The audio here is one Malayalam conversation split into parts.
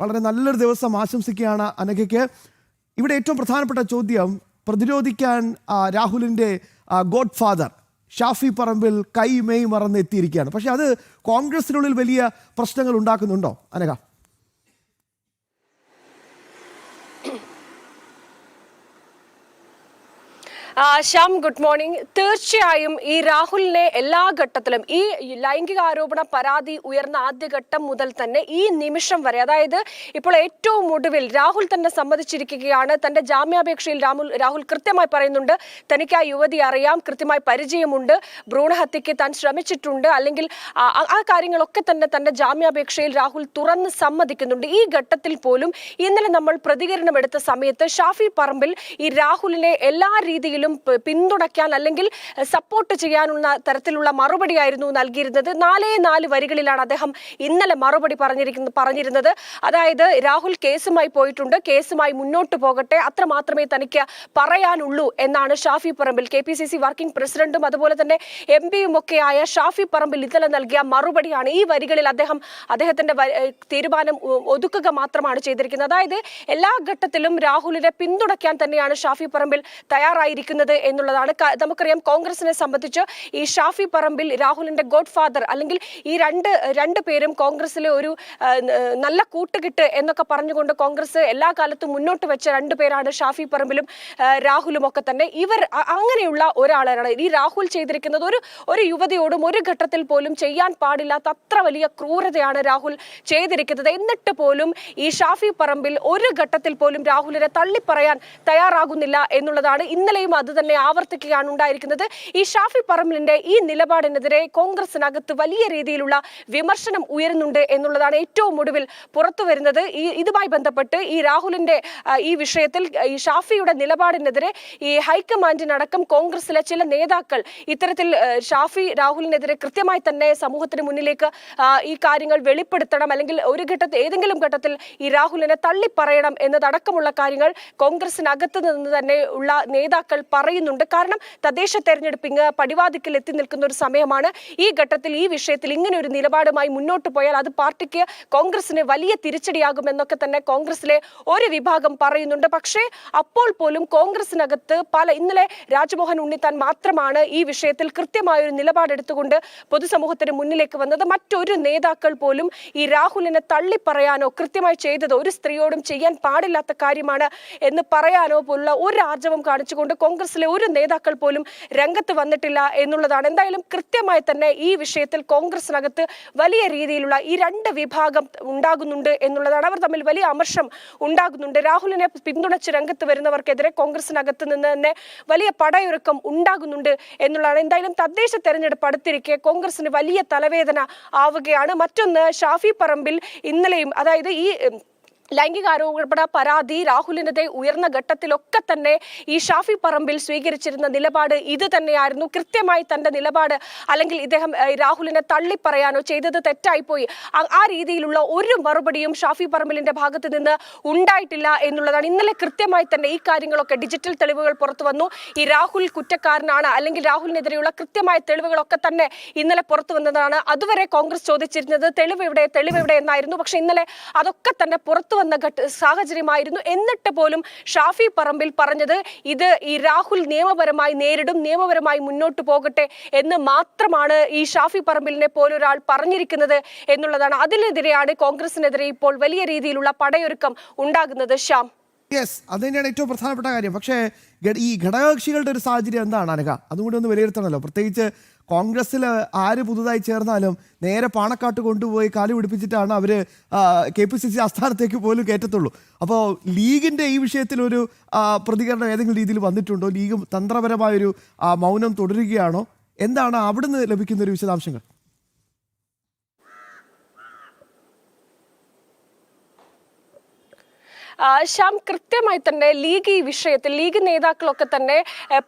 വളരെ നല്ലൊരു ദിവസം ആശംസിക്കുകയാണ് അനഘയ്ക്ക്. ഇവിടെ ഏറ്റവും പ്രധാനപ്പെട്ട ചോദ്യം, പ്രതിരോധിക്കാൻ രാഹുലിൻ്റെ ഗോഡ് ഫാദർ ഷാഫി പറമ്പിൽ കൈ മെയ് മറന്ന് എത്തിയിരിക്കുകയാണ്. പക്ഷെ അത് കോൺഗ്രസിനുള്ളിൽ വലിയ പ്രശ്നങ്ങൾ ഉണ്ടാക്കുന്നുണ്ടോ അനഘ? Shyam, good morning. തീർച്ചയായും ഈ രാഹുലിനെ എല്ലാ ഘട്ടത്തിലും ഈ ലൈംഗിക ആരോപണ പരാതി ഉയർന്ന ആദ്യഘട്ടം മുതൽ തന്നെ ഈ നിമിഷം വരെ, അതായത് ഇപ്പോൾ ഏറ്റവും ഒടുവിൽ രാഹുൽ തന്നെ സമ്മതിച്ചിരിക്കുകയാണ്. തന്റെ ജാമ്യാപേക്ഷയിൽ രാഹുൽ കൃത്യമായി പറയുന്നുണ്ട്, തനിക്ക് ആ യുവതി അറിയാം, കൃത്യമായി പരിചയമുണ്ട്, ഭ്രൂണഹത്യക്ക് താൻ ശ്രമിച്ചിട്ടുണ്ട്, അല്ലെങ്കിൽ ആ കാര്യങ്ങളൊക്കെ തന്നെ തന്റെ ജാമ്യാപേക്ഷയിൽ രാഹുൽ തുറന്ന് സമ്മതിക്കുന്നുണ്ട്. ഈ ഘട്ടത്തിൽ പോലും ഇന്നലെ നമ്മൾ പ്രതികരണമെടുത്ത സമയത്ത് ഷാഫി പറമ്പിൽ ഈ രാഹുലിനെ എല്ലാ രീതിയിലും പിന്തുണയ്ക്കാൻ അല്ലെങ്കിൽ സപ്പോർട്ട് ചെയ്യാനുള്ള തരത്തിലുള്ള മറുപടിയായിരുന്നു നൽകിയിരുന്നത്. 4 വരികളിലാണ് അദ്ദേഹം ഇന്നലെ മറുപടി പറഞ്ഞിരുന്നത്. അതായത് രാഹുൽ കേസുമായി പോയിട്ടുണ്ട്, കേസുമായി മുന്നോട്ട് പോകട്ടെ, അത്ര മാത്രമേ തനിക്ക് പറയാനുള്ളൂ എന്നാണ് ഷാഫി പറമ്പിൽ, KPCC വർക്കിംഗ് പ്രസിഡന്റും അതുപോലെ തന്നെ MP ഒക്കെ ആയ ഷാഫി പറമ്പിൽ ഇന്നലെ നൽകിയ മറുപടിയാണ്. ഈ വരികളിൽ അദ്ദേഹത്തിന്റെ തീരുമാനം ഒതുക്കുക മാത്രമാണ് ചെയ്തിരിക്കുന്നത്. അതായത് എല്ലാ ഘട്ടത്തിലും രാഹുലിനെ പിന്തുണയ്ക്കാൻ തന്നെയാണ് ഷാഫി പറമ്പിൽ തയ്യാറായിരിക്കുന്നത് എന്നുള്ളതാണ്. നമുക്കറിയാം, കോൺഗ്രസിനെ സംബന്ധിച്ച് ഈ ഷാഫി പറമ്പിൽ രാഹുലിന്റെ ഗോഡ് ഫാദർ, അല്ലെങ്കിൽ ഈ രണ്ട് പേരും കോൺഗ്രസിലെ ഒരു നല്ല കൂട്ടുകെട്ട് എന്നൊക്കെ പറഞ്ഞുകൊണ്ട് കോൺഗ്രസ് എല്ലാ കാലത്തും മുന്നോട്ട് വെച്ച 2 പേരാണ് ഷാഫി പറമ്പിലും രാഹുലും ഒക്കെ തന്നെ. ഇവർ അങ്ങനെയുള്ള ഒരാളാണ്. ഈ രാഹുൽ ചെയ്തിരിക്കുന്നത് ഒരു യുവതിയോടും ഒരു ഘട്ടത്തിൽ പോലും ചെയ്യാൻ പാടില്ലാത്ത അത്ര വലിയ ക്രൂരതയാണ് രാഹുൽ ചെയ്തിരിക്കുന്നത്. എന്നിട്ട് പോലും ഈ ഷാഫി പറമ്പിൽ ഒരു ഘട്ടത്തിൽ പോലും രാഹുലിനെ തള്ളിപ്പറയാൻ തയ്യാറാകുന്നില്ല എന്നുള്ളതാണ്. ഇന്നലെയും അത് തന്നെ ആവർത്തിക്കുകയാണ് ഉണ്ടായിരിക്കുന്നത്. ഈ ഷാഫി പറമ്പിലിന്റെ ഈ നിലപാടിനെതിരെ കോൺഗ്രസിനകത്ത് വലിയ രീതിയിലുള്ള വിമർശനം ഉയരുന്നുണ്ട് എന്നുള്ളതാണ് ഏറ്റവും ഒടുവിൽ പുറത്തു വരുന്നത്. ഇതുമായി ബന്ധപ്പെട്ട് ഈ രാഹുലിന്റെ ഈ വിഷയത്തിൽ ഈ ഷാഫിയുടെ നിലപാടിനെതിരെ ഈ ഹൈക്കമാൻഡിനടക്കം കോൺഗ്രസിലെ ചില നേതാക്കൾ ഇത്തരത്തിൽ രാഹുലിനെതിരെ കൃത്യമായി തന്നെ സമൂഹത്തിന് മുന്നിലേക്ക് ഈ കാര്യങ്ങൾ വെളിപ്പെടുത്തണം, അല്ലെങ്കിൽ ഏതെങ്കിലും ഘട്ടത്തിൽ ഈ രാഹുലിനെ തള്ളിപ്പറയണം എന്നതടക്കമുള്ള കാര്യങ്ങൾ കോൺഗ്രസിനകത്ത് നിന്ന് തന്നെ ഉള്ള നേതാക്കൾ പറയുന്നുണ്ട്. കാരണം തദ്ദേശ തെരഞ്ഞെടുപ്പിന് പടിവാതിക്കൽ എത്തി നിൽക്കുന്ന ഒരു സമയമാണ്. ഈ ഘട്ടത്തിൽ ഈ വിഷയത്തിൽ ഇങ്ങനെ ഒരു നിലപാടുമായി മുന്നോട്ട് പോയാൽ അത് പാർട്ടിക്ക്, കോൺഗ്രസിന് വലിയ തിരിച്ചടിയാകുമെന്നൊക്കെ തന്നെ കോൺഗ്രസിലെ ഒരു വിഭാഗം പറയുന്നുണ്ട്. പക്ഷേ അപ്പോൾ പോലും കോൺഗ്രസിനകത്ത് ഇന്നലെ രാജ്മോഹൻ ഉണ്ണിത്താൻ മാത്രമാണ് ഈ വിഷയത്തിൽ കൃത്യമായ ഒരു നിലപാടെടുത്തുകൊണ്ട് പൊതുസമൂഹത്തിന് മുന്നിലേക്ക് വന്നത്. മറ്റൊരു നേതാക്കൾ പോലും ഈ രാഹുലിനെ തള്ളിപ്പറയാനോ കൃത്യമായി ചെയ്തത് ഒരു സ്ത്രീയോടും ചെയ്യാൻ പാടില്ലാത്ത കാര്യമാണ് എന്ന് പറയാനോ പോലുള്ള ഒരു ആർജവം കാണിച്ചുകൊണ്ട് കോൺഗ്രസിലെ ഒരു നേതാക്കൾ പോലും രംഗത്ത് വന്നിട്ടില്ല എന്നുള്ളതാണ്. എന്തായാലും കൃത്യമായി തന്നെ ഈ വിഷയത്തിൽ കോൺഗ്രസിനകത്ത് വലിയ രീതിയിലുള്ള ഈ 2 വിഭാഗം ഉണ്ടാകുന്നുണ്ട് എന്നുള്ളതാണ്. അവർ തമ്മിൽ വലിയ അമർഷം ഉണ്ടാകുന്നുണ്ട്. രാഹുലിനെ പിന്തുണച്ച് രംഗത്ത് വരുന്നവർക്കെതിരെ കോൺഗ്രസിനകത്ത് നിന്ന് തന്നെ വലിയ പടയൊരുക്കം ഉണ്ടാകുന്നുണ്ട് എന്നുള്ളതാണ്. എന്തായാലും തദ്ദേശ തെരഞ്ഞെടുപ്പ് അടുത്തിരിക്കെ കോൺഗ്രസിന് വലിയ തലവേദന ആവുകയാണ്. മറ്റൊന്ന്, ഷാഫി പറമ്പിൽ ഇന്നലെയും, അതായത് ഈ ലൈംഗിക ആരോപണ പരാതി രാഹുലിനെതിരെ ഉയർന്ന ഘട്ടത്തിലൊക്കെ തന്നെ ഈ ഷാഫി പറമ്പിൽ സ്വീകരിച്ചിരുന്ന നിലപാട് ഇത് തന്നെയായിരുന്നു. കൃത്യമായി തന്റെ നിലപാട്, അല്ലെങ്കിൽ ഇദ്ദേഹം രാഹുലിനെ തള്ളിപ്പറയാനോ ചെയ്തത് തെറ്റായിപ്പോയി, ആ രീതിയിലുള്ള ഒരു മറുപടിയും ഷാഫി പറമ്പിലിന്റെ ഭാഗത്ത് നിന്ന് ഉണ്ടായിട്ടില്ല എന്നുള്ളതാണ്. ഇന്നലെ കൃത്യമായി തന്നെ ഈ കാര്യങ്ങളൊക്കെ ഡിജിറ്റൽ തെളിവുകൾ പുറത്തു വന്നു. ഈ രാഹുൽ കുറ്റക്കാരനാണ്, അല്ലെങ്കിൽ രാഹുലിനെതിരെയുള്ള കൃത്യമായ തെളിവുകളൊക്കെ തന്നെ ഇന്നലെ പുറത്തു വന്നതാണ്. അതുവരെ കോൺഗ്രസ് ചോദിച്ചിരുന്നത് തെളിവ് എവിടെ എന്നായിരുന്നു. പക്ഷെ ഇന്നലെ അതൊക്കെ തന്നെ പുറത്തു വന്ന സാഹചര്യമായിരുന്നു. എന്നിട്ട് പോലും ഷാഫി പറമ്പിൽ പറഞ്ഞത് ഇത് ഈ രാഹുൽ നിയമപരമായി നേരിടും, നിയമപരമായി മുന്നോട്ട് പോകട്ടെ എന്ന് മാത്രമാണ് ഈ ഷാഫി പറമ്പിലിനെ പോലൊരാൾ പറഞ്ഞിരിക്കുന്നത് എന്നുള്ളതാണ്. അതിനെതിരെയാണ് കോൺഗ്രസിനെതിരെ ഇപ്പോൾ വലിയ രീതിയിലുള്ള പടയൊരുക്കം ഉണ്ടാകുന്നത്. ശ്യാം, യെസ്, അത് തന്നെയാണ് ഏറ്റവും പ്രധാനപ്പെട്ട കാര്യം. പക്ഷേ ഈ ഘടകകക്ഷികളുടെ ഒരു സാഹചര്യം എന്താണ് അനഘ? അതുകൂടി ഒന്ന് വിലയിരുത്തണമല്ലോ. പ്രത്യേകിച്ച് കോൺഗ്രസ്സിൽ ആര് പുതുതായി ചേർന്നാലും നേരെ പാണക്കാട്ട് കൊണ്ടുപോയി കാലു പിടിപ്പിച്ചിട്ടാണ് അവർ KPCC ആസ്ഥാനത്തേക്ക് പോലും കയറ്റത്തുള്ളൂ. അപ്പോൾ ലീഗിൻ്റെ ഈ വിഷയത്തിലൊരു പ്രതികരണം ഏതെങ്കിലും രീതിയിൽ വന്നിട്ടുണ്ടോ? ലീഗ് തന്ത്രപരമായൊരു മൗനം തുടരുകയാണോ? എന്താണ് അവിടുന്ന് ലഭിക്കുന്ന ഒരു വിശദാംശങ്ങൾ? ശ്യാം, കൃത്യമായി തന്നെ ലീഗ് ഈ വിഷയത്തിൽ ലീഗ് നേതാക്കളൊക്കെ തന്നെ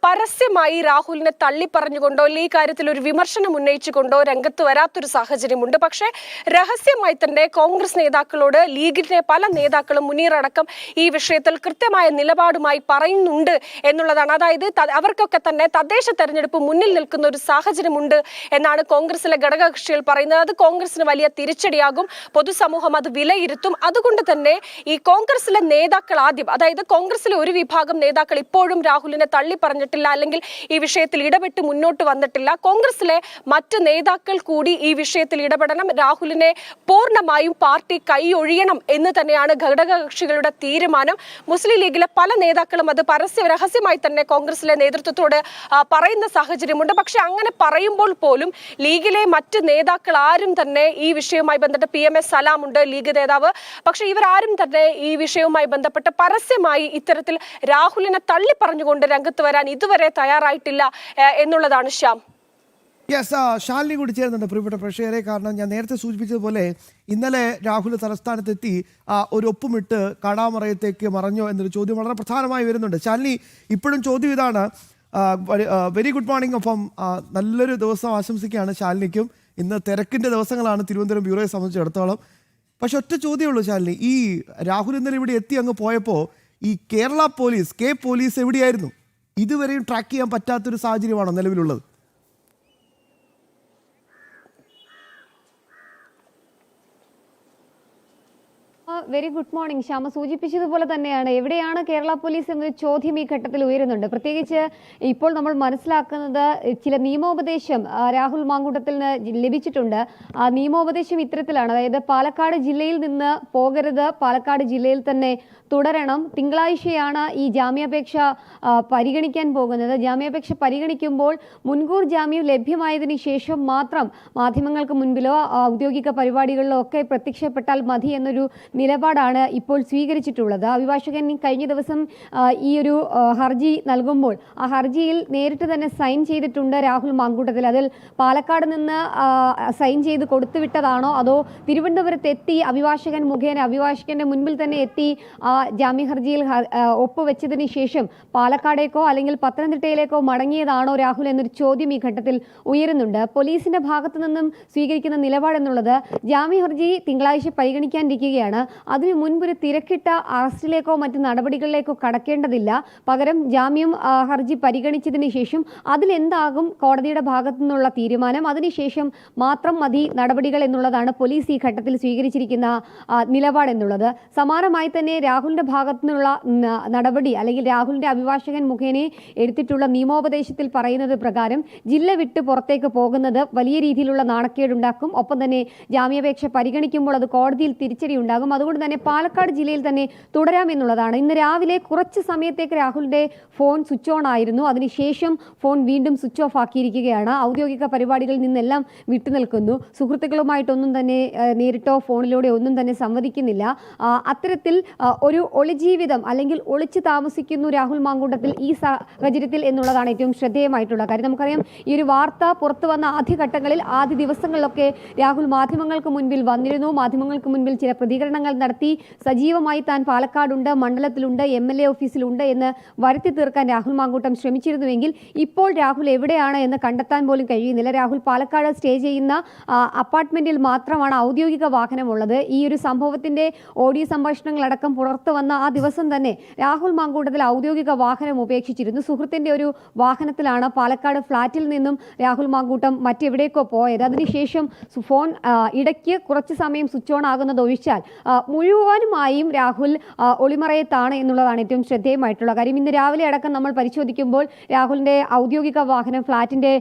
പരസ്യമായി രാഹുലിനെ തള്ളിപ്പറഞ്ഞുകൊണ്ടോ ഈ കാര്യത്തിൽ ഒരു വിമർശനം ഉന്നയിച്ചുകൊണ്ടോ രംഗത്ത് വരാത്തൊരു സാഹചര്യമുണ്ട്. പക്ഷേ രഹസ്യമായി തന്നെ കോൺഗ്രസ് നേതാക്കളോട് ലീഗിന്റെ പല നേതാക്കളും മുനീർ അടക്കം ഈ വിഷയത്തിൽ കൃത്യമായ നിലപാടുമായി പറയുന്നുണ്ട് എന്നുള്ളതാണ്. അതായത് അവർക്കൊക്കെ തന്നെ തദ്ദേശ തെരഞ്ഞെടുപ്പ് മുന്നിൽ നിൽക്കുന്ന ഒരു സാഹചര്യമുണ്ട് എന്നാണ് കോൺഗ്രസിലെ ഘടകകക്ഷികൾ പറയുന്നത്. അത് കോൺഗ്രസിന് വലിയ തിരിച്ചടിയാകും, പൊതുസമൂഹം അത് വിലയിരുത്തും. അതുകൊണ്ട് തന്നെ ഈ കോൺഗ്രസിലെ നേതാക്കൾ ആദ്യം, അതായത് കോൺഗ്രസിലെ ഒരു വിഭാഗം നേതാക്കൾ ഇപ്പോഴും രാഹുലിനെ തള്ളി പറഞ്ഞിട്ടില്ല, അല്ലെങ്കിൽ ഈ വിഷയത്തിൽ ഇടപെട്ട് മുന്നോട്ട് വന്നിട്ടില്ല. കോൺഗ്രസിലെ മറ്റ് നേതാക്കൾ കൂടി ഈ വിഷയത്തിൽ ഇടപെടണം, രാഹുലിനെ പൂർണ്ണമായും പാർട്ടി കൈയൊഴിയണം എന്ന് തന്നെയാണ് ഘടകകക്ഷികളുടെ തീരുമാനം. മുസ്ലിം ലീഗിലെ പല നേതാക്കളും അത് രഹസ്യമായി തന്നെ കോൺഗ്രസിലെ നേതൃത്വത്തോട് പറയുന്ന സാഹചര്യമുണ്ട്. പക്ഷെ അങ്ങനെ പറയുമ്പോൾ പോലും ലീഗിലെ മറ്റ് നേതാക്കൾ ആരും തന്നെ ഈ വിഷയവുമായി ബന്ധപ്പെട്ട് PMS സലാം ഉണ്ട്, ലീഗ് നേതാവ്, പക്ഷെ ഇവരാരും തന്നെ ഈ വിഷയവുമായി ബന്ധപ്പെട്ട് പരസ്യമായി ഇത്തരത്തിൽ രാഹുലിനെ തള്ളി പറഞ്ഞുകൊണ്ട് രംഗത്ത് വരാൻ ഇതുവരെ തയ്യാറായിട്ടില്ല എന്നുള്ളതാണ് ശ്യാം. യെസ്, ശാലിനി കൂടി ചേരുന്നുണ്ട് പ്രിയപ്പെട്ട പ്രേക്ഷകരെ. കാരണം ഞാൻ നേരത്തെ സൂചിപ്പിച്ചതുപോലെ ഇന്നലെ രാഹുൽ തലസ്ഥാനത്തെത്തി ഒരു ഒപ്പുമിട്ട് കാണാമറയത്തേക്ക് മറഞ്ഞോ എന്നൊരു ചോദ്യം വളരെ പ്രധാനമായി വരുന്നുണ്ട്. ശാലിനി, ഇപ്പോഴും ചോദ്യം ഇതാണ്. Very good morning. ഒപ്പം നല്ലൊരു ദിവസം ആശംസിക്കുകയാണ് ശാലിനിക്കും. ഇന്ന് തിരക്കിൻ്റെ ദിവസങ്ങളാണ് തിരുവനന്തപുരം ബ്യൂറോയെ സംബന്ധിച്ചിടത്തോളം. പക്ഷെ ഒറ്റ ചോദ്യമുള്ളൂ ശാലിനി, ഈ രാഹുൽ ഇന്നലെ ഇവിടെ എത്തി അങ്ങ് പോയപ്പോൾ ഈ കേരള പോലീസ് പോലീസ് എവിടെയായിരുന്നു? ഇതുവരെയും ട്രാക്ക് ചെയ്യാൻ പറ്റാത്തൊരു സാഹചര്യമാണോ നിലവിലുള്ളത്? Very good morning. ശ്യാമ സൂചിപ്പിച്ചതുപോലെ തന്നെയാണ്, എവിടെയാണ് കേരള പോലീസ് എന്നൊരു ചോദ്യം ഈ ഘട്ടത്തിൽ ഉയരുന്നുണ്ട്. പ്രത്യേകിച്ച് ഇപ്പോൾ നമ്മൾ മനസ്സിലാക്കുന്നത് ചില നിയമോപദേശം രാഹുൽ മാങ്കൂട്ടത്തിന് ലഭിച്ചിട്ടുണ്ട്. ആ നിയമോപദേശം ഇത്തരത്തിലാണ്, അതായത് പാലക്കാട് ജില്ലയിൽ നിന്ന് പോകരുത്, പാലക്കാട് ജില്ലയിൽ തന്നെ തുടരണം. തിങ്കളാഴ്ചയാണ് ഈ ജാമ്യാപേക്ഷ പരിഗണിക്കാൻ പോകുന്നത്. ജാമ്യാപേക്ഷ പരിഗണിക്കുമ്പോൾ മുൻകൂർ ജാമ്യം ലഭ്യമായതിനു ശേഷം മാത്രം മാധ്യമങ്ങൾക്ക് മുൻപിലോ ഔദ്യോഗിക പരിപാടികളിലോ ഒക്കെ പ്രത്യക്ഷപ്പെട്ടാൽ മതി എന്നൊരു നിലപാടാണ് ഇപ്പോൾ സ്വീകരിച്ചിട്ടുള്ളത്. അഭിഭാഷകൻ കഴിഞ്ഞ ദിവസം ഈ ഒരു ഹർജി നൽകുമ്പോൾ ആ ഹർജിയിൽ നേരിട്ട് തന്നെ സൈൻ ചെയ്തിട്ടുണ്ട് രാഹുൽ മാങ്കൂട്ടത്തിൽ. അതിൽ പാലക്കാട് നിന്ന് സൈൻ ചെയ്ത് കൊടുത്തുവിട്ടതാണോ അതോ തിരുവനന്തപുരത്ത് എത്തി അഭിഭാഷകൻ മുഖേന അഭിഭാഷകന്റെ മുൻപിൽ തന്നെ എത്തി ആ ജാമ്യ ഹർജിയിൽ ഒപ്പുവെച്ചതിന് ശേഷം പാലക്കാടേക്കോ അല്ലെങ്കിൽ പത്തനംതിട്ടയിലേക്കോ മടങ്ങിയതാണോ രാഹുൽ എന്നൊരു ചോദ്യം ഈ ഘട്ടത്തിൽ ഉയരുന്നുണ്ട്. പോലീസിന്റെ ഭാഗത്തു നിന്നും സ്വീകരിക്കുന്ന നിലപാടെന്നുള്ളത് ജാമ്യ ഹർജി തിങ്കളാഴ്ച പരിഗണിക്കാനിരിക്കുകയാണ്. അതിനു മുൻപൊരു തിരക്കിട്ട അറസ്റ്റിലേക്കോ മറ്റ് നടപടികളിലേക്കോ കടക്കേണ്ടതില്ല. പകരം ജാമ്യം ഹർജി പരിഗണിച്ചതിന് ശേഷം അതിലെന്താകും കോടതിയുടെ ഭാഗത്തു നിന്നുള്ള തീരുമാനം, അതിനുശേഷം മാത്രം മതി നടപടികൾ എന്നുള്ളതാണ് പോലീസ് ഈ ഘട്ടത്തിൽ സ്വീകരിച്ചിരിക്കുന്ന നിലപാടെന്നുള്ളത്. സമാനമായി തന്നെ രാഹുലിന്റെ ഭാഗത്തു നിന്നുള്ള നടപടി അല്ലെങ്കിൽ രാഹുലിന്റെ അഭിഭാഷകൻ മുഖേന എടുത്തിട്ടുള്ള നിയമോപദേശത്തിൽ പറയുന്നത് പ്രകാരം ജില്ല വിട്ട് പുറത്തേക്ക് പോകുന്നത് വലിയ രീതിയിലുള്ള നാണക്കേടുണ്ടാക്കും. ഒപ്പം തന്നെ ജാമ്യാപേക്ഷ പരിഗണിക്കുമ്പോൾ അത് കോടതിയിൽ തിരിച്ചടി ഉണ്ടാകും. അതുകൊണ്ട് തന്നെ പാലക്കാട് ജില്ലയിൽ തന്നെ തുടരാമെന്നുള്ളതാണ്. ഇന്ന് രാവിലെ കുറച്ച് സമയത്തേക്ക് രാഹുലിന്റെ ഫോൺ സ്വിച്ച് ഓൺ ആയിരുന്നു. അതിനുശേഷം ഫോൺ വീണ്ടും സ്വിച്ച് ഓഫ് ആക്കിയിരിക്കുകയാണ്. ഔദ്യോഗിക പരിപാടികളിൽ നിന്നെല്ലാം വിട്ടുനിൽക്കുന്നു. സുഹൃത്തുക്കളുമായിട്ടൊന്നും തന്നെ നേരിട്ടോ ഫോണിലൂടെ ഒന്നും തന്നെ സംവദിക്കുന്നില്ല. അത്തരത്തിൽ ഒരു ഒളിജീവിതം അല്ലെങ്കിൽ ഒളിച്ചു താമസിക്കുന്നു രാഹുൽ മാങ്കൂട്ടത്തിൽ ഈ സാഹചര്യത്തിൽ എന്നുള്ളതാണ് ഏറ്റവും ശ്രദ്ധേയമായിട്ടുള്ള കാര്യം. നമുക്കറിയാം, ഈ ഒരു വാർത്ത പുറത്തു വന്ന ആദ്യഘട്ടങ്ങളിൽ ആദ്യ ദിവസങ്ങളിലൊക്കെ രാഹുൽ മാധ്യമങ്ങൾക്ക് മുൻപിൽ വന്നിരുന്നു. മാധ്യമങ്ങൾക്ക് മുൻപിൽ ചില പ്രതികരണങ്ങൾ നടത്തി. സജീവമായി താൻ പാലക്കാടുണ്ട്, മണ്ഡലത്തിലുണ്ട്, MLA ഓഫീസിലുണ്ട് എന്ന് വരുത്തി തീർക്കാൻ രാഹുൽ മാങ്കൂട്ടം ശ്രമിച്ചിരുന്നുവെങ്കിൽ ഇപ്പോൾ രാഹുൽ എവിടെയാണ് എന്ന് കണ്ടെത്താൻ പോലും കഴിയുന്നില്ല. രാഹുൽ പാലക്കാട് സ്റ്റേ ചെയ്യുന്ന അപ്പാർട്ട്മെന്റിൽ മാത്രമാണ് ഔദ്യോഗിക വാഹനമുള്ളത്. ഈ ഒരു സംഭവത്തിന്റെ ഓഡിയോ സംഭാഷണങ്ങളടക്കം പുറത്തു വന്ന ആ ദിവസം തന്നെ രാഹുൽ മാങ്കൂട്ടത്തിൽ ഔദ്യോഗിക വാഹനം ഉപേക്ഷിച്ചിരുന്നു. സുഹൃത്തിന്റെ ഒരു വാഹനത്തിലാണ് പാലക്കാട് ഫ്ളാറ്റിൽ നിന്നും രാഹുൽ മാങ്കൂട്ടം മറ്റെവിടേക്കോ പോയത്. അതിനുശേഷം ഫോൺ ഇടയ്ക്ക് കുറച്ച് സമയം സ്വിച്ച് ഓൺ ആകുന്നത് ഒഴിച്ചാൽ മുഴുവനുമായും രാഹുൽ ഒളിമറയത്താണ് എന്നുള്ളതാണ് ഏറ്റവും ശ്രദ്ധേയമായിട്ടുള്ള കാര്യം. ഇന്ന് രാവിലെ അടക്കം നമ്മൾ പരിശോധിക്കുമ്പോൾ രാഹുലിന്റെ ഔദ്യോഗിക വാഹനം ഫ്ളാറ്റിന്റെ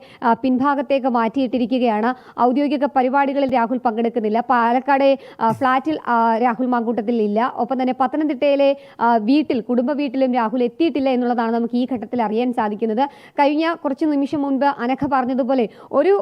പിൻഭാഗത്തേക്ക് മാറ്റിയിട്ടിരിക്കുകയാണ്. ഔദ്യോഗിക പരിപാടികളിൽ രാഹുൽ പങ്കെടുക്കുന്നില്ല. പാലക്കാട് ഫ്ളാറ്റിൽ രാഹുൽ മാങ്കൂട്ടത്തിൽ ഇല്ല. ഒപ്പം തന്നെ പത്തനംതിട്ടയിലെ കുടുംബ വീട്ടിലും രാഹുൽ എത്തിയിട്ടില്ല എന്നുള്ളതാണ് നമുക്ക് ഈ ഘട്ടത്തിൽ അറിയാൻ സാധിക്കുന്നത്. കഴിഞ്ഞ കുറച്ച് നിമിഷം മുൻപ് അനഘ പറഞ്ഞതുപോലെ ഒരു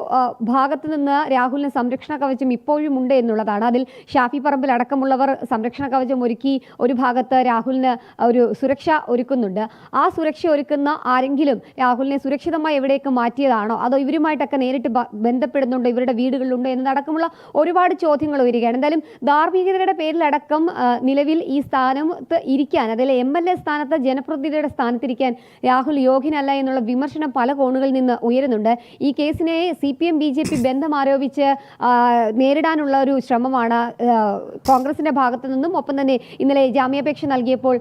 ഭാഗത്ത് നിന്ന് രാഹുലിന് സംരക്ഷണ കവചം ഇപ്പോഴും ഉണ്ട് എന്നുള്ളതാണ്. അതിൽ ഷാഫി പറമ്പിൽ അടക്കമുള്ളവർ സംരക്ഷണ കവചം ഒരുക്കി ഒരു ഭാഗത്ത് രാഹുലിന് ഒരു സുരക്ഷ ഒരുക്കുന്നുണ്ട്. ആ സുരക്ഷ ഒരുക്കുന്ന ആരെങ്കിലും രാഹുലിനെ സുരക്ഷിതമായി എവിടേക്ക് മാറ്റിയതാണോ, അതോ ഇവരുമായിട്ടൊക്കെ നേരിട്ട് ബന്ധപ്പെടുന്നുണ്ടോ, ഇവരുടെ വീടുകളിലുണ്ടോ എന്നതടക്കമുള്ള ഒരുപാട് ചോദ്യങ്ങൾ വരികയാണ്. എന്തായാലും ധാർമ്മികതയുടെ പേരിലടക്കം നിലവിൽ ഈ സ്ഥാനത്ത് ഇരിക്കാൻ, അതിൽ MLA സ്ഥാനത്ത് ജനപ്രതിനിധിയുടെ സ്ഥാനത്തിരിക്കാൻ രാഹുൽ യോഗ്യനല്ല എന്നുള്ള വിമർശനം പല കോണുകളിൽ നിന്ന് ഉയരുന്നുണ്ട്. ഈ കേസിനെ CPM BJP ബന്ധം ആരോപിച്ച് നേരിടാനുള്ള ഒരു ശ്രമമാണ് കോൺഗ്രസിന്റെ ഭാഗത്തു നിന്നും, ഒപ്പം തന്നെ ഇന്നലെ ജാമ്യാപേക്ഷ നൽകിയപ്പോൾ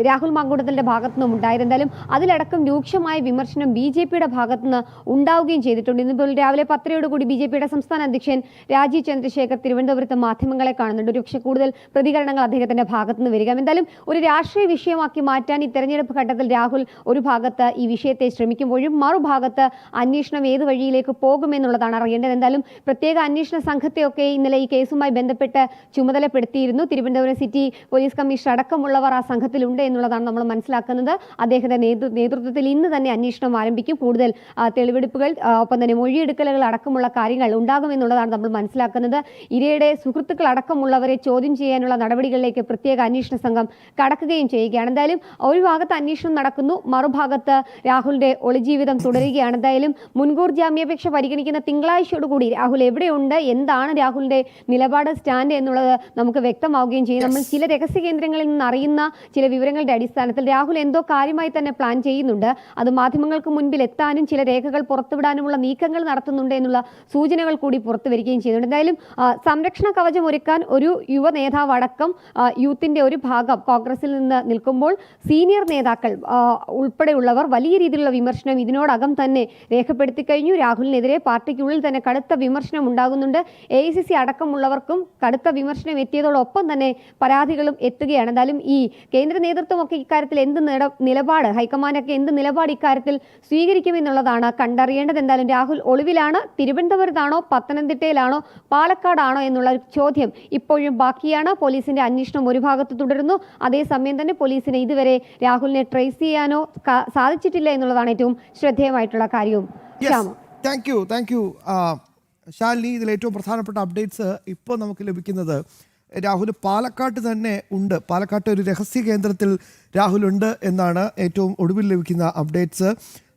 രാഹുൽ മാങ്കൂട്ടത്തിന്റെ ഭാഗത്തു നിന്നും ഉണ്ടായത്. എന്തായാലും അതിലടക്കം രൂക്ഷമായ വിമർശനം BJPയുടെ ഭാഗത്തുനിന്ന് ഉണ്ടാവുകയും ചെയ്തിട്ടുണ്ട്. ഇന്നിപ്പോൾ രാവിലെ 10:00 BJPയുടെ സംസ്ഥാന അധ്യക്ഷൻ രാജീവ് ചന്ദ്രശേഖർ തിരുവനന്തപുരത്ത് മാധ്യമങ്ങളെ കാണുന്നുണ്ട്. ഒരുപക്ഷെ കൂടുതൽ പ്രതികരണങ്ങൾ അദ്ദേഹത്തിന്റെ ഭാഗത്തുനിന്ന് വരിക. എന്തായാലും ഒരു രാഷ്ട്രീയ വിഷയമാക്കി മാറ്റാൻ ഈ തെരഞ്ഞെടുപ്പ് ഘട്ടത്തിൽ രാഹുൽ ഒരു ഭാഗത്ത് ഈ വിഷയത്തെ ശ്രമിക്കുമ്പോഴും മറുഭാഗത്ത് അന്വേഷണം ഏത് വഴിയിലേക്ക് പോകുമെന്നുള്ളതാണ് അറിയേണ്ടത്. എന്തായാലും പ്രത്യേക അന്വേഷണ സംഘത്തെയൊക്കെ ഇന്നലെ ഈ കേസുമായി ബന്ധപ്പെട്ട് ചുമതലപ്പെടുത്തിയിരുന്നു. തിരുവനന്തപുരം സിറ്റി പോലീസ് കമ്മീഷണർ അടക്കമുള്ളവർ ആ സംഘത്തിലുണ്ട് എന്നുള്ളതാണ് നമ്മൾ മനസ്സിലാക്കുന്നത്. അദ്ദേഹത്തിന്റെ നേതൃത്വത്തിൽ ഇന്ന് തന്നെ അന്വേഷണം ആരംഭിക്കും. കൂടുതൽ തെളിവെടുപ്പുകൾ, ഒപ്പം തന്നെ മൊഴിയെടുക്കലുകൾ അടക്കമുള്ള കാര്യങ്ങൾ ഉണ്ടാകുമെന്നുള്ളതാണ് നമ്മൾ മനസ്സിലാക്കുന്നത്. ഇരയുടെ സുഹൃത്തുക്കൾ അടക്കമുള്ളവരെ ചോദ്യം ചെയ്യാനുള്ള നടപടികളിലേക്ക് പ്രത്യേക അന്വേഷണ സംഘം കടക്കുകയും ചെയ്യുകയാണ്. എന്തായാലും ഒരു ഭാഗത്ത് അന്വേഷണം നടക്കുന്നു, മറുഭാഗത്ത് രാഹുലിന്റെ ഒളിജീവിതം തുടരുകയാണ്. എന്തായാലും മുൻകൂർ ജാമ്യാപേക്ഷ പരിഗണിക്കുന്ന തിങ്കളാഴ്ചയോടുകൂടി രാഹുൽ എവിടെയുണ്ട്, എന്താണ് രാഹുലിന്റെ നിലപാട്, സ്റ്റാൻഡ് എന്നുള്ളത് നമുക്ക് വ്യക്തമാവുകയും ചെയ്യും. നമ്മൾ ചില രഹസ്യ കേന്ദ്രങ്ങളിൽ നിന്ന് അറിയുന്ന ചില വിവരങ്ങളുടെ അടിസ്ഥാനത്തിൽ രാഹുൽ എന്തോ കാര്യമായി തന്നെ പ്ലാൻ ചെയ്യുന്നുണ്ട്. അത് മാധ്യമങ്ങൾക്ക് മുൻപിൽ എത്താനും ചില രേഖകൾ പുറത്തുവിടാനുമുള്ള നീക്കങ്ങൾ നടത്തുന്നുണ്ട് എന്നുള്ള സൂചനകൾ കൂടി പുറത്തു വരികയും ചെയ്യുന്നുണ്ട്. എന്തായാലും സംരക്ഷണ കവചം ഒരുക്കാൻ ഒരു യുവ നേതാവ് അടക്കം യൂത്തിന്റെ ഒരു ഭാഗം കോൺഗ്രസിൽ നിന്ന് നിൽക്കുമ്പോൾ സീനിയർ നേതാക്കൾ ഉൾപ്പെടെയുള്ളവർ വലിയ രീതിയിലുള്ള വിമർശനം ഇതിനോടകം തന്നെ രേഖപ്പെടുത്തി കഴിഞ്ഞു. രാഹുലിനെതിരെ പാർട്ടിക്കുള്ളിൽ തന്നെ കടുത്ത വിമർശനം ഉണ്ടാകുന്നുണ്ട്. AICC അടക്കമുള്ളവർക്കും കടുത്ത വിമർശനം എത്തിയതോടൊപ്പം തന്നെ പരാതികളും എത്തുകയാണ്. എന്തായാലും ഈ കേന്ദ്ര നേതൃത്വമൊക്കെ ഇക്കാര്യത്തിൽ എന്ത് നിലപാട്, ഹൈക്കമാൻഡൊക്കെ എന്ത് നിലപാട് ഇക്കാര്യത്തിൽ സ്വീകരിക്കുമെന്നുള്ളതാണ് കണ്ടറിയേണ്ടത്. എന്തായാലും രാഹുൽ ഒളിവിലാണ്, തിരുവനന്തപുരത്താണോ, പത്തനംതിട്ടയിലാണോ, പാലക്കാടാണോ എന്നുള്ള ചോദ്യം ഇപ്പോഴും ബാക്കിയാണ്. പോലീസിന്റെ അന്വേഷണം ഒരു ഭാഗത്ത് തുടരുന്നു. അതേസമയം തന്നെ പോലീസിന് ഇതുവരെ രാഹുലിനെ ട്രേസ് ചെയ്യാനോ സാധിച്ചിട്ടില്ല എന്നുള്ളതാണ് ഏറ്റവും ശ്രദ്ധേയമായിട്ടുള്ള കാര്യവും. Thank you Shalini. ഇതിൽ ഏറ്റവും പ്രധാനപ്പെട്ട അപ്ഡേറ്റ്സ് ഇപ്പോൾ നമുക്ക് ലഭിക്കുന്നത് രാഹുൽ പാലക്കാട്ട് തന്നെ ഉണ്ട്. പാലക്കാട്ട് ഒരു രഹസ്യ കേന്ദ്രത്തിൽ രാഹുൽ ഉണ്ട് എന്നാണ് ഏറ്റവും ഒടുവിൽ ലഭിക്കുന്ന അപ്ഡേറ്റ്സ്.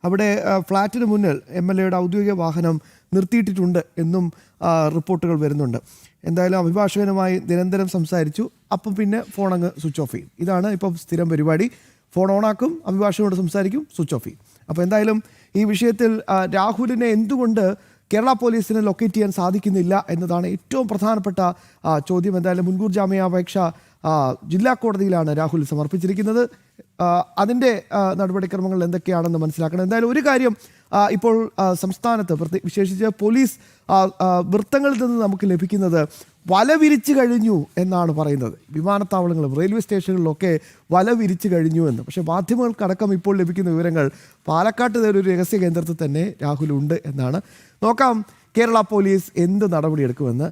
അവിടെ ഫ്ലാറ്റിന് മുന്നിൽ MLAയുടെ ഔദ്യോഗിക വാഹനം നിർത്തിയിട്ടിട്ടുണ്ട് എന്നും റിപ്പോർട്ടുകൾ വരുന്നുണ്ട്. എന്തായാലും അഭിഭാഷകനുമായി നിരന്തരം സംസാരിച്ചു, അപ്പം പിന്നെ ഫോൺ അങ്ങ് സ്വിച്ച് ഓഫ് ചെയ്യും. ഇതാണ് ഇപ്പം സ്ഥിരം പരിപാടി. ഫോൺ ഓണാക്കും, അഭിഭാഷകനോട് സംസാരിക്കും, സ്വിച്ച് ഓഫ് ചെയ്യും. അപ്പോൾ എന്തായാലും ഈ വിഷയത്തിൽ രാഹുലിനെ എന്തുകൊണ്ട് കേരള പോലീസിന് ലൊക്കേറ്റ് ചെയ്യാൻ സാധിക്കുന്നില്ല എന്നതാണ് ഏറ്റവും പ്രധാനപ്പെട്ട ചോദ്യം. എന്തായാലും മുൻകൂർ ജാമ്യാപേക്ഷ ജില്ലാ കോടതിയിലാണ് രാഹുൽ സമർപ്പിച്ചിരിക്കുന്നത്. അതിൻ്റെ നടപടിക്രമങ്ങൾ എന്തൊക്കെയാണെന്ന് മനസ്സിലാക്കണം. എന്തായാലും ഒരു കാര്യം ഇപ്പോൾ സംസ്ഥാനത്ത് വിശേഷിച്ച് പോലീസ് വൃത്തങ്ങളിൽ നിന്ന് നമുക്ക് ലഭിക്കുന്നത് വല വിരിച്ചു കഴിഞ്ഞു എന്നാണ് പറയുന്നത്. വിമാനത്താവളങ്ങളും റെയിൽവേ സ്റ്റേഷനുകളിലൊക്കെ വല വിരിച്ചു കഴിഞ്ഞു എന്ന്. പക്ഷേ മാധ്യമങ്ങൾക്കടക്കം ഇപ്പോൾ ലഭിക്കുന്ന വിവരങ്ങൾ പാലക്കാട്ട് ഒരു രഹസ്യ കേന്ദ്രത്തിൽ തന്നെ രാഹുൽ ഉണ്ട് എന്നാണ്. നോക്കാം കേരള പോലീസ് എന്ത് നടപടിയെടുക്കുമെന്ന്.